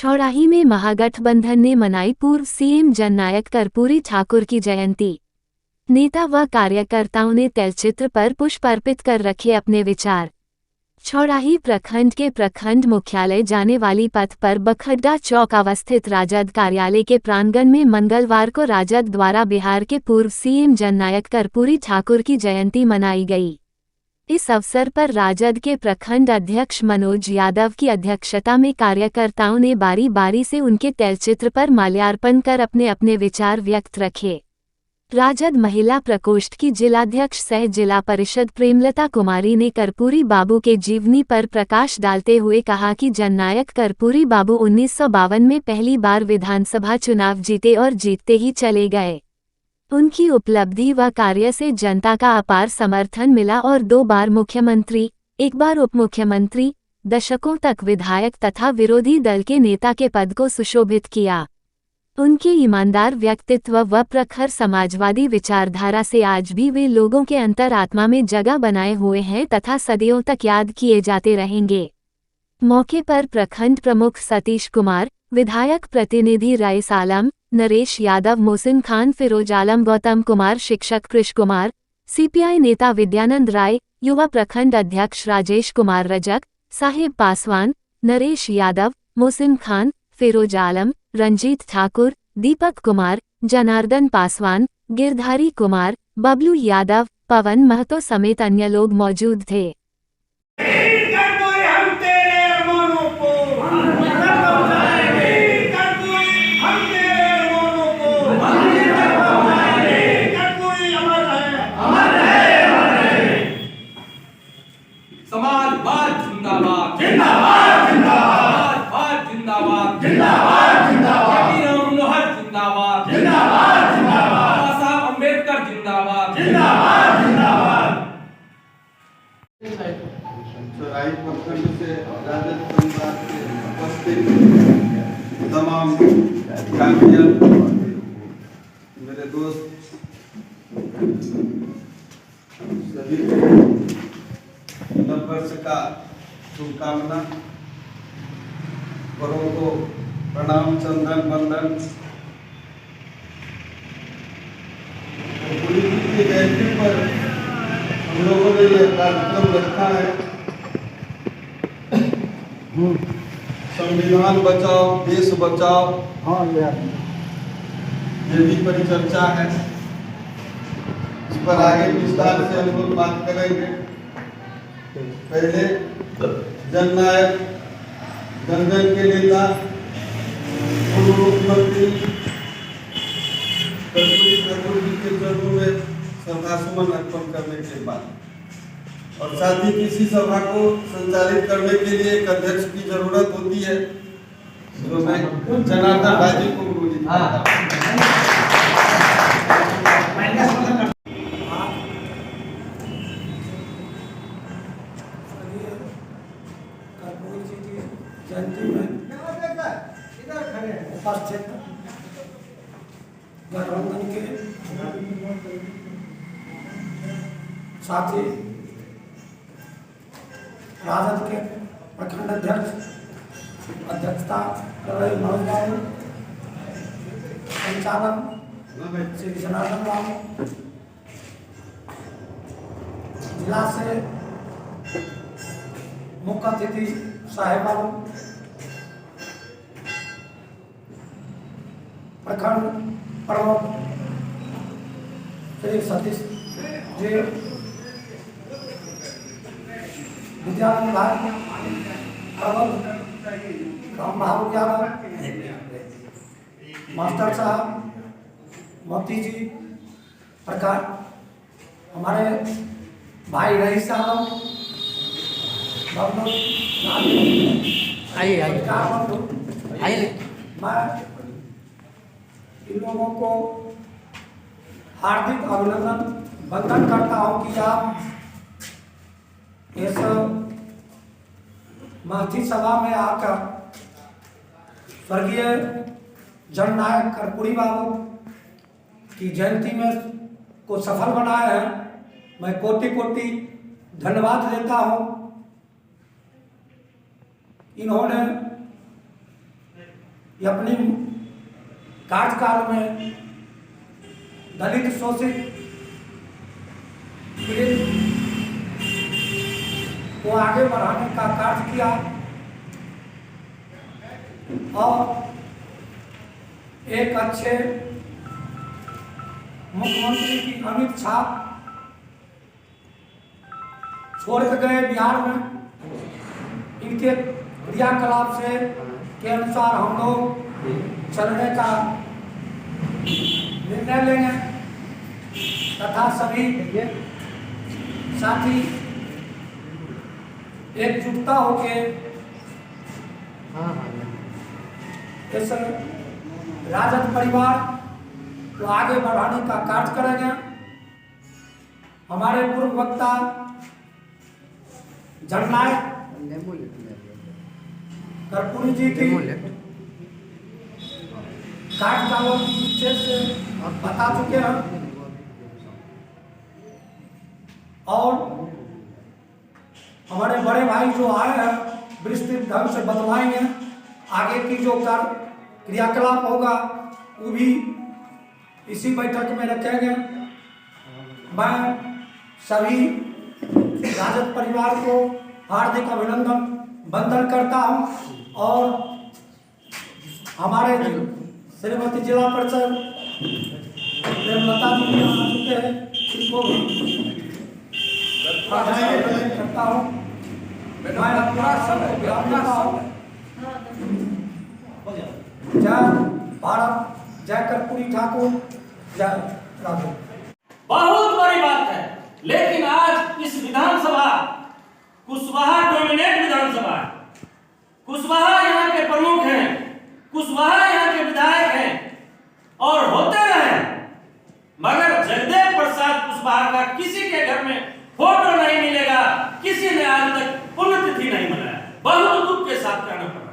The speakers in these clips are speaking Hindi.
छौड़ाही में महागठबंधन ने मनाई पूर्व सीएम जननायक कर्पूरी ठाकुर की जयंती। नेता व कार्यकर्ताओं ने तैलचित्र पर पुष्प अर्पित कर रखे अपने विचार। छौड़ाही प्रखंड के प्रखंड मुख्यालय जाने वाली पथ पर बखड्डा चौक अवस्थित राजद कार्यालय के प्रांगण में मंगलवार को राजद द्वारा बिहार के पूर्व सीएम जननायक कर्पूरी ठाकुर की जयंती मनाई गई। इस अवसर पर राजद के प्रखंड अध्यक्ष मनोज यादव की अध्यक्षता में कार्यकर्ताओं ने बारी बारी से उनके तैलचित्र पर माल्यार्पण कर अपने अपने विचार व्यक्त रखे। राजद महिला प्रकोष्ठ की जिलाध्यक्ष सह जिला परिषद प्रेमलता कुमारी ने कर्पूरी बाबू के जीवनी पर प्रकाश डालते हुए कहा कि जननायक कर्पूरी बाबू 1952 में पहली बार विधानसभा चुनाव जीते और जीतते ही चले गए। उनकी उपलब्धि व कार्य से जनता का अपार समर्थन मिला और 2 बार मुख्यमंत्री, 1 बार उप मुख्यमंत्री, दशकों तक विधायक तथा विरोधी दल के नेता के पद को सुशोभित किया। उनके ईमानदार व्यक्तित्व व प्रखर समाजवादी विचारधारा से आज भी वे लोगों के अंतरात्मा में जगह बनाए हुए हैं तथा सदियों तक याद किए जाते रहेंगे। मौके पर प्रखंड प्रमुख सतीश कुमार, विधायक प्रतिनिधि रईस आलम, नरेश यादव, मोहसिन खान, फिरोज आलम, गौतम कुमार, शिक्षक कृष कुमार, सीपीआई नेता विद्यानंद राय, युवा प्रखंड अध्यक्ष राजेश कुमार रजक, साहिब पासवान, नरेश यादव, मोहसिन खान, फिरोज आलम, रंजीत ठाकुर, दीपक कुमार, जनार्दन पासवान, गिरधारी कुमार, बबलू यादव, पवन महतो समेत अन्य लोग मौजूद थे। समाजवाद जिंदाबाद जिंदाबाद जिंदाबाद जिंदाबाद जिंदाबाद जिंदाबाद मनोहर जिंदाबाद जिंदाबाद जिंदाबाद बाबा साहब अम्बेडकर जिंदाबाद जिंदाबाद जिंदाबाद। चौराही प्रखंड से राजद परिवार के उपस्थित तमाम गार्जियन, मेरे दोस्त सभी नववर्ष का शुभकामना, बड़ों को प्रणाम, चंदन वंदन। कर्पूरी जी की जयंती पर हम लोगों ने यह कार्यक्रम रखा है, संविधान बचाओ देश बचाओ। हाँ यार, ये भी परिचर्चा है, इस पर आगे विस्तार से हम लोग बात करेंगे। पहले जननायक, जनगण के नेता, पूर्व मुख्यमंत्री कर्पूरी ठाकुर जी के चरणों में श्रद्धासुमन अर्पण करने के बाद और साथ ही किसी सभा को संचालित करने के लिए एक अध्यक्ष की जरूरत होती है, तो मैं जनार्दन भाई जी को जयंती में उपस्थित गठबंधन के साथी राजद के प्रखंड अध्यक्षता कर रहे मनोज बाबू, संचालन श्री जनार्दन बाबू, जिला से मुख्य अतिथि साहेब बाबू, प्रखंड प्रमुख श्री सतीश जी, विद्यानंद भाई, प्रबंध राम बहादुर यादव, मास्टर साहब, मोती जी, प्रकार हमारे भाई रईस आलम, आइए आइए। मैं इन लोगों को हार्दिक अभिनंदन वंदन करता हूं कि आप इस महती सभा में आकर स्वर्गीय जननायक कर्पूरी बाबू की जयंती में को सफल बनाए हैं। मैं कोटि कोटि धन्यवाद देता हूं। इन्होंने कि अपनी कार्यकाल में दलित शोषित पीड़ित को आगे बढ़ाने का कार्य किया और एक अच्छे मुख्यमंत्री की अमित छाप छोड़ के गए बिहार में। इनके क्रियाकलाप से के अनुसार हम लोग चलने का निर्णय लेंगे तथा सभी साथी एकजुटता होके इस राजद परिवार को आगे बढ़ाने का कार्य करेंगे। हमारे पूर्व वक्ता जननायक कर्पूरी जी की कार्यकालों की विशेष से बता चुके हैं और हमारे बड़े भाई जो आए हैं विस्तृत ढंग से बतलाएंगे। आगे की जो क्रियाकलाप होगा वो भी इसी बैठक में रखेंगे। मैं सभी राजद परिवार को हार्दिक अभिनंदन वंदन करता हूं और हमारे श्रीमती जिला परिषद प्रेमलता जी भी आ चुके हैं, इनको भी करता हूं। मैं अपना सबको ज्ञान देता हूं। जय भारत, जय कर्पूरी ठाकुर, जय राधे। बहुत बड़ी बात है, लेकिन आज इस विधानसभा कुशवाहा डोमिनेट विधानसभा है। कुशवाहा यहाँ के प्रमुख हैं, कुशवाहा यहाँ के विधायक हैं और होते रहे, मगर जगदेव प्रसाद कुशवाहा का किसी के घर में फोटो नहीं मिलेगा। किसी ने आज तक पुण्यतिथि नहीं मनाया। बहुत दुख के साथ कहना पड़ा।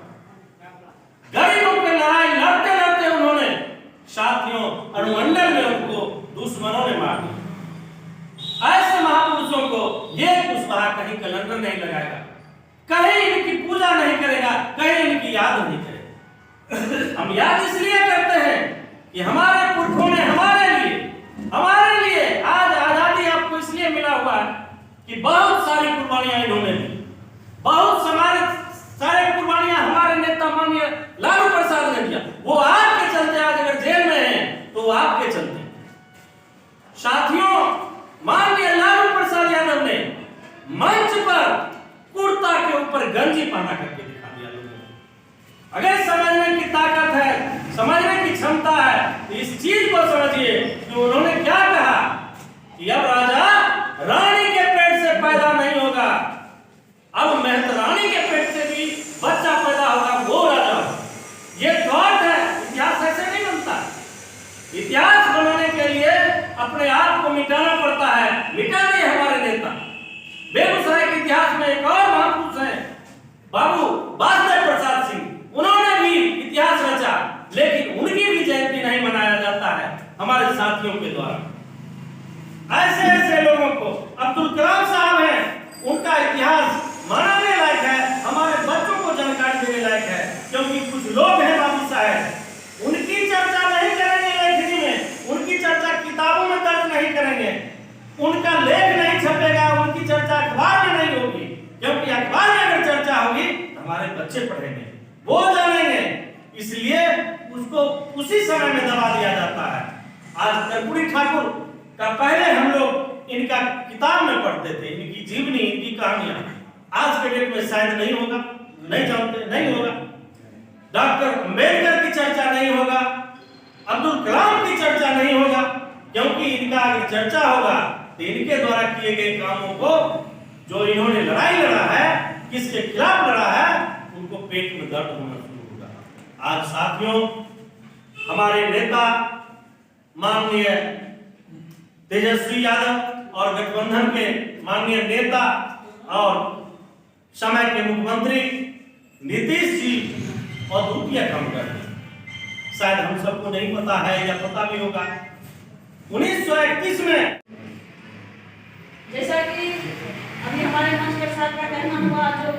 गरीबों की लड़ाई लड़ते लड़ते उन्होंने साथियों अनुमंडल में उनको दुश्मनों ने मार दिया। ऐसे महापुरुषों को ये कुशवाहा कहीं कैलेंडर नहीं लगाएगा, कहीं इनकी पूजा नहीं करेगा, कहीं इनकी याद नहीं करेगा। हम याद इसलिए करते हैं कि हमारे पुरखों ने हमारे लिए आज आजादी आपको इसलिए मिला हुआ है कि बहुत सारी कुर्बानियां इन्होंने दी। बहुत सारे कुर्बानियां हमारे नेता माननीय लालू प्रसाद ने दिया। वो आपके चलते आज अगर जेल में हैं तो वो आपके चलते। साथियों, माननीय लालू प्रसाद यादव ने मंच पर कुर्ता के ऊपर गंजी पहना करके दिखा दिया लोगों को। अगर समझने की ताकत है, समझने की क्षमता है, तो इस चीज को समझिए कि उन्होंने क्या कहा कि अब राजा रानी के पेट से पैदा नहीं होगा, अब मेहतरानी के पेट से भी बच्चा पैदा होगा, वो राजा होगा। ये थॉट है, इतिहास ऐसे नहीं बनता। इतिहास बनाने के लिए अपने आप को मिटाना पड़ता है। मिटा दिए हमारे नेता। बेगूसराय के इतिहास में एक और महापुरुष है बाबू वासुदेव प्रसाद सिंह, उन्होंने भी इतिहास रचा, लेकिन उनकी भी जयंती नहीं मनाया जाता है हमारे साथियों के द्वारा। ऐसे ऐसे लोगों को, अब्दुल कलाम साहब हैं, उनका इतिहास मनाने लायक है, हमारे बच्चों को जानकारी देने लायक है, क्योंकि कुछ लोग हैं बाबू साहब, उनकी चर्चा नहीं करेंगे लेखनी में, उनकी चर्चा किताबों में दर्ज नहीं करेंगे, उनका लेख नहीं छपेगा, उनकी चर्चा अखबार में नहीं होगी, क्योंकि अखबार में अगर चर्चा होगी तो हमारे बच्चे पढ़ेंगे, वो जानेंगे, इसलिए उसको उसी समय में दबा दिया जाता है। आज कर्पूरी ठाकुर का पहले हम लोग इनका किताब में पढ़ते थे, इनकी जीवनी, इनकी कहानियां। आज के डेट में शायद नहीं होगा, नहीं जानते, नहीं होगा। डॉक्टर अंबेडकर की चर्चा नहीं होगा, अब्दुल कलाम की चर्चा नहीं होगा, क्योंकि इनका अगर चर्चा होगा तो इनके द्वारा किए गए कामों को, जो इन्होंने लड़ाई लड़ा है, किसके खिलाफ लड़ा है, उनको पेट में दर्द होना शुरू होगा। आज साथियों, हमारे नेता माननीय तेजस्वी यादव और गठबंधन के माननीय नेता और समय के मुख्यमंत्री नीतीश जी अद्वितीय काम कर रहे हैं। शायद हम सबको नहीं पता है या पता भी होगा, 1931 में, जैसा कि अभी हमारे मंच के साथ का कहना हुआ, जो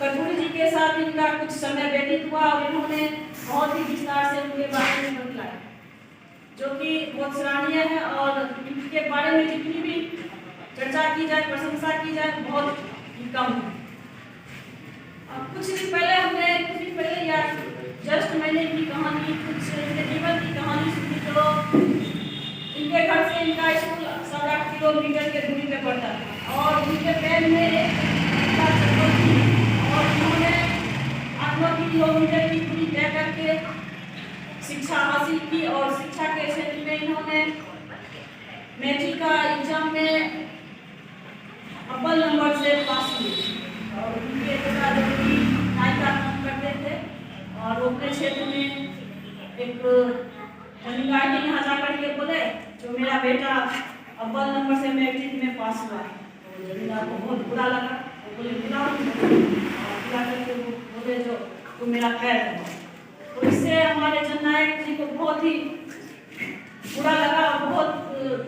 कर्पूरी जी के साथ साथ इनका कुछ समय व्यतीत हुआ और इन्होंने बहुत ही विस्तार से उनके बारे में बतलाया, जो कि बहुत सराहनीय है। और इनके बारे में जितनी भी चर्चा की जाए, प्रशंसा की जाए, बहुत ही कम है। कुछ दिन पहले या जस्ट मैंने इनकी कहानी, कुछ इनके जीवन की कहानी सुनी। तो इनके घर से इनका स्कूल 8.5 किलोमीटर के दूरी पे पड़ता था और उनके पैर में एक चप्पल थी और उन्होंने 8 किलोमीटर की दूरी तय करके शिक्षा हासिल की और शिक्षा के क्षेत्र में इन्होंने मैट्रिक का एग्जाम में अव्वल नंबर से पास हुई। और उनके पिता जो कि नाई का काम करते थे और वो अपने क्षेत्र में एक जमींदार यहाँ जाकर के बोले जो मेरा बेटा अव्वल नंबर से मैट्रिक में पास हुआ। तो जमींदार को बहुत बुरा लगा, वो बोले बुला करके वो बोले जो तुम मेरा पैर है। तो इससे हमारे जननायक जी को बहुत ही बुरा लगा और बहुत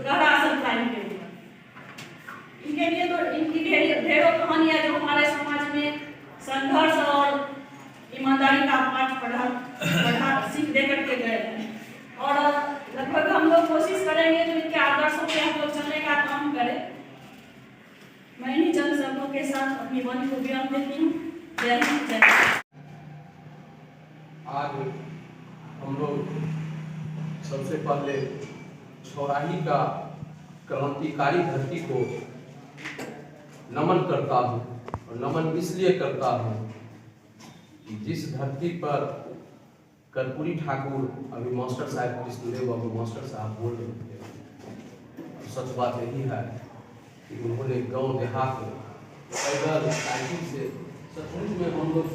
गहरा असर पड़ा इनके ऊपर। इनके लिए तो इनकी ढेरों कहानियां जो हमारे समाज में संघर्ष और ईमानदारी का पाठ पढ़ा सीख दे करके गए हैं। और लगभग हम लोग कोशिश करेंगे जो इनके आदर्शों पे हम लोग चलने का काम करें। मैं इन्हीं चंद शब्दों के साथ अपनी वाणी को विराम देती हूँ। जय हिंद, जय भारत। आज हम लोग सबसे पहले छौराही का क्रांतिकारी धरती को नमन करता हूँ और नमन इसलिए करता हूँ कि जिस धरती पर कर्पूरी ठाकुर, अभी मास्टर साहब कृष्णदेव बाबू मास्टर साहब बोल रहे थे, सच बात यही है कि उन्होंने गांव देहात में पैदल साइकिल से सचमुच में हम लोग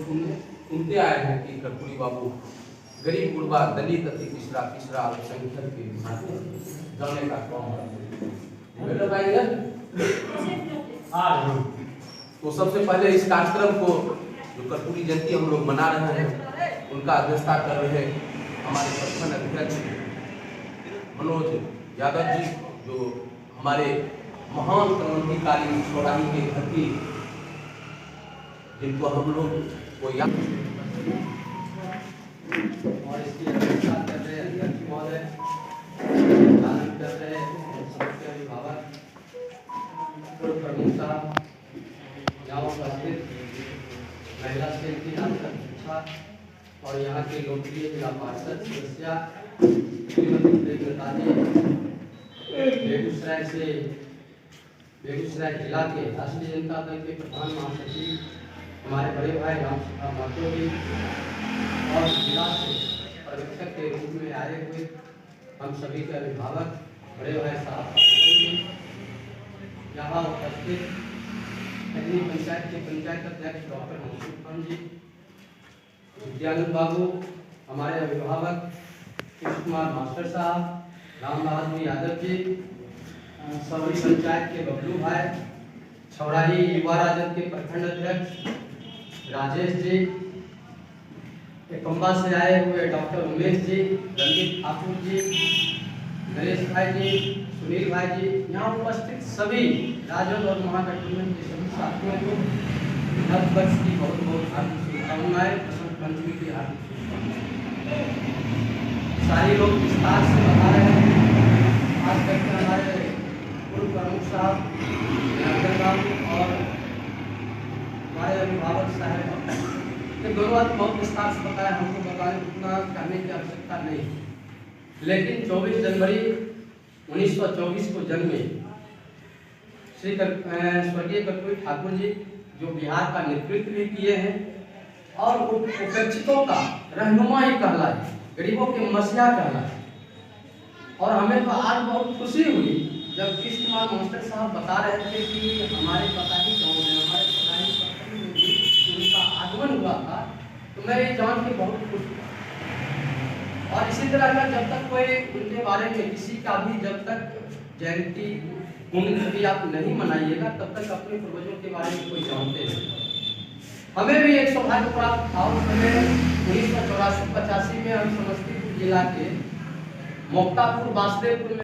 सुनते आए हैं कि कर्पूरी बाबू गरीब गुरबा, दलित, अति पिछड़ा अल्पसंख्यक के जाने का काम करते हैं। तो सबसे पहले इस कार्यक्रम को जो कर्पूरी जयंती हम लोग मना रहे हैं, उनका अध्यक्षता कर रहे हमारे प्रखंड अध्यक्ष मनोज यादव जी, जो हमारे महान क्रांतिकारी छौराही के धरती, जिनको हम लोग को याद और इसकी अध्यक्षता कर रहे अध्यक्ष महोदय, पालन कर रहे सबके अभिभावक, पूर्व प्रमुख साहब, यहाँ उपस्थित महिला सेल की नामकरण शिक्षा और यहाँ के लोकप्रिय जिला पार्षद सदस्या श्रीमती प्रेमलता जी, बेगूसराय जिला के राष्ट्रीय जनता दल के प्रधान महासचिव हमारे बड़े भाई रामसुखा महतो जी और जिला से पर्यवेक्षक के रूप में आए हुए हम सभी के अभिभावक बड़े भाई साहब यहाँ उपस्थित कटनी पंचायत के पंचायत अध्यक्ष डॉक्टर मनसुख खान जी, विद्यानंद बाबू, हमारे अभिभावक कृष्ण कुमार मास्टर साहब, राम बहादुर यादव जी, सवरी पंचायत के बबलू भाई, छौराही युवा राजद के प्रखंड अध्यक्ष राजेश जी, एकम्बा से आए हुए डॉक्टर उमेश जी, रंजीत ठाकुर जी, नरेश भाई जी, सुनील भाई जी, यहाँ उपस्थित सभी राजद और महागठबंधन के सभी साथियों को नव वर्ष की बहुत बहुत हार्दिक शुभकामनाएं, बसंत पंचमी की हार्दिक शुभकामनाएं। सारे लोग विस्तार से बता रहे हैं, आज करके हमारे पूर्व प्रमुख साहब और हमारे अभिभावक साहब ये दोनों बात बहुत विस्तार से बताया, हमको बताने उतना करने की आवश्यकता नहीं। लेकिन 24 जनवरी 1924 को जन्मे श्री स्वर्गीय कर्पूरी ठाकुर जी, जो बिहार का नेतृत्व भी किए हैं और उपेक्षितों का रहनुमा ही कहलाए, गरीबों के मसीहा कहलाए। और हमें तो आज बहुत खुशी हुई जब कृष्ण कुमार मास्टर साहब बता रहे थे कि हमारे पता ही गाँव में, हमारे पता ही प्रखंड में भी उनका आगमन हुआ था, तो मैं ये जान के बहुत खुश हुआ। और इसी तरह का जब तक कोई उनके बारे में किसी का भी जब तक जयंती पुण्यतिथि आप नहीं मनाइएगा तब तक अपने पूर्वजों के बारे में कोई जानते नहीं। हमें भी एक सौभाग्य प्राप्त था उस समय 1984-85 में हम समस्तीपुर जिला के मोक्तापुर बासदेवपुर में